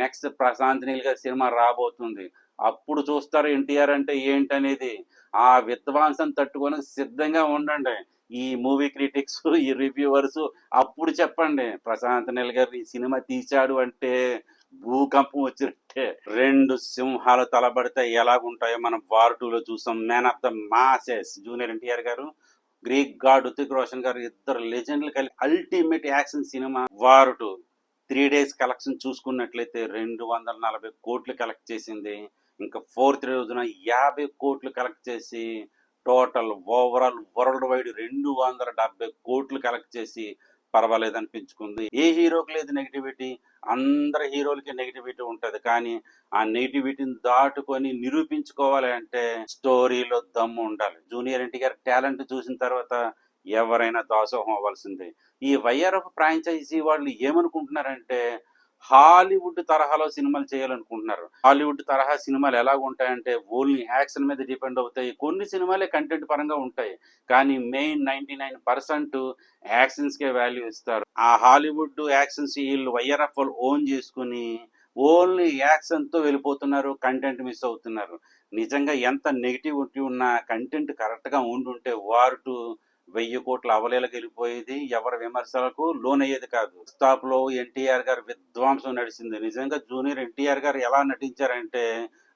Next Prashanth Neel గారి cinema రాబోతుంది. అప్పుడు చూస్తారు ఎన్టీఆర్ అంటే ఏంటనేది. ఆ విధ్వంసం తట్టుకొని సిద్ధంగా ఉండండి. ఈ మూవీ క్రిటిక్స్, ఈ రివ్యూవర్స్ అప్పుడు చెప్పండి. ప్రశాంత్ నీల్ గారు ఈ సినిమా తీశాడు అంటే భూకంపం వచ్చినట్టే. 2 సింహాలు తలబడితే ఎలాగుంటాయో మనం వార్ 2లో చూసాం. Man of the masses junior NTR గారు, గ్రీక్ గాడ్ హృతిక్ రోషన్ గారు, ఇద్దరు లెజెండ్లు కలిసి ultimate action cinema war 2. 3 days collection చూసుకున్నట్లయితే 240 కోట్లు కలెక్ట్ చేసింది. ఇంకా ఫోర్త్ రోజున 50 కోట్లు కలెక్ట్ చేసి టోటల్ ఓవరాల్ వరల్డ్ వైడ్ 270 కోట్లు కలెక్ట్ చేసి పర్వాలేదు అనిపించుకుంది. ఏ హీరోకి లేదు నెగిటివిటీ, అందరి హీరోలకి నెగిటివిటీ ఉంటుంది. కానీ ఆ నెగిటివిటీని దాటుకొని నిరూపించుకోవాలి అంటే స్టోరీలో దమ్ము ఉండాలి. జూనియర్ ఎన్టీఆర్ టాలెంట్ చూసిన తర్వాత ఎవరైనా దాసోహం అవ్వాల్సిందే. ఈ వైఆర్ఎఫ్ ఫ్రాంచైజీ వాళ్ళు ఏమనుకుంటున్నారంటే హాలీవుడ్ తరహాలో సినిమాలు చేయాలనుకుంటున్నారు. హాలీవుడ్ తరహా సినిమాలు ఎలాగుంటాయంటే ఓన్లీ యాక్షన్ మీద డిపెండ్ అవుతాయి. కొన్ని సినిమాలే కంటెంట్ పరంగా ఉంటాయి, కానీ మెయిన్ 99% యాక్షన్స్కే వాల్యూ ఇస్తారు. ఆ హాలీవుడ్ యాక్షన్స్ వీళ్ళు వైఆర్ఎఫ్ వాళ్ళు ఓన్ చేసుకుని ఓన్లీ యాక్షన్తో వెళ్ళిపోతున్నారు, కంటెంట్ మిస్ అవుతున్నారు. నిజంగా ఎంత నెగిటివిటీ ఉన్నా కంటెంట్ కరెక్ట్గా ఉండుంటే వార్ 2 1000 కోట్ల అవలేలకు వెళ్ళిపోయేది, ఎవరి విమర్శలకు లోనయ్యేది కాదు. స్టాప్ లో ఎన్టీఆర్ గారు విధ్వంసం నడిచింది. నిజంగా జూనియర్ ఎన్టీఆర్ గారు ఎలా నటించారంటే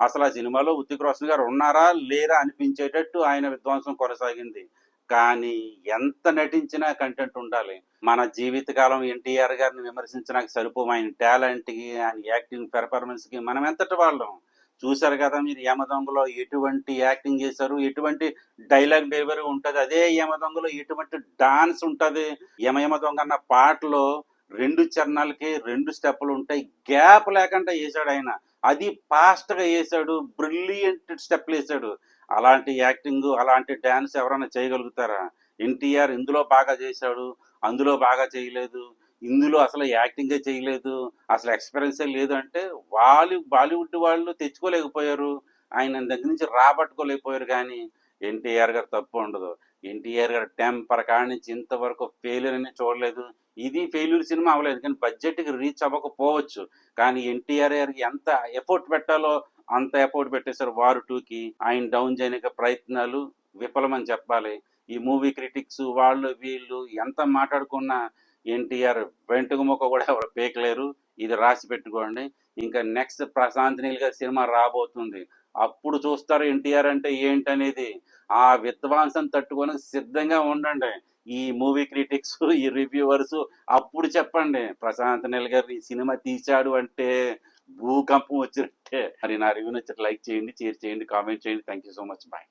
అసలు ఆ సినిమాలో హృతిక్ రోషన్ గారు ఉన్నారా లేరా అనిపించేటట్టు ఆయన విధ్వంసం కొనసాగింది. కానీ ఎంత నటించినా కంటెంట్ ఉండాలి. మన జీవితకాలం ఎన్టీఆర్ గారిని విమర్శించడానికి సరిపోము. ఆయన టాలెంట్కి, ఆయన యాక్టింగ్ పెర్ఫార్మెన్స్కి మనం ఎంతటి వాళ్ళం చూశారు కదా మీరు. యమదొంగలో ఎటువంటి యాక్టింగ్ చేశారు, ఎటువంటి డైలాగ్ డెలివరీ ఉంటుంది. అదే యమదొంగలో ఎటువంటి డాన్స్ ఉంటుంది. యమదొంగ అన్న పాటలో 2 చరణాలకి 2 స్టెప్పులు ఉంటాయి, గ్యాప్ లేకుండా వేసాడు ఆయన. అది ఫాస్ట్గా వేసాడు, బ్రిలియంట్ స్టెప్లు వేసాడు. అలాంటి యాక్టింగ్, అలాంటి డాన్స్ ఎవరైనా చేయగలుగుతారా? ఎన్టీఆర్ ఇందులో బాగా చేశాడు, అందులో బాగా చేయలేదు, ఇందులో అసలు యాక్టింగే చేయలేదు, అసలు ఎక్స్పీరియన్సే లేదు అంటే బాలీవుడ్ వాళ్ళు తెచ్చుకోలేకపోయారు, ఆయన దగ్గర నుంచి రాబట్టుకోలేకపోయారు. కానీ ఎన్టీఆర్ గారు తప్పు ఉండదు. ఎన్టీఆర్ గారు టెంపర్ కాడి నుంచి ఇంతవరకు ఫెయిల్యూర్ అని చూడలేదు. ఇది ఫెయిల్యూర్ సినిమా అవ్వలేదు, కానీ బడ్జెట్కి రీచ్ అవ్వకపోవచ్చు. కానీ ఎన్టీఆర్ గారికి ఎంత ఎఫర్ట్ పెట్టాలో అంత ఎఫర్ట్ పెట్టేశారు వార్ 2కి. ఆయన డౌన్ చేయడానికి ప్రయత్నాలు విఫలమని చెప్పాలి. ఈ మూవీ క్రిటిక్స్ వాళ్ళు వీళ్ళు ఎంత మాట్లాడుకున్నా ఎన్టీఆర్ వెంటుక మొక్క కూడా ఎవరు పీకలేరు. ఇది రాసి పెట్టుకోండి. ఇంకా నెక్స్ట్ ప్రశాంత్ నీల్ గారి సినిమా రాబోతుంది. అప్పుడు చూస్తారు ఎన్టీఆర్ అంటే ఏంటనేది. ఆ విధ్వంసం తట్టుకొని సిద్ధంగా ఉండండి. ఈ మూవీ క్రిటిక్స్, ఈ రివ్యూవర్స్ అప్పుడు చెప్పండి. ప్రశాంత్ నీల్ గారు ఈ సినిమా తీశాడు అంటే భూకంపం వచ్చినట్టే. మరి నా రివ్యూ నచ్చితే లైక్ చేయండి, షేర్ చేయండి, కామెంట్ చేయండి. Thank you so much. Bye.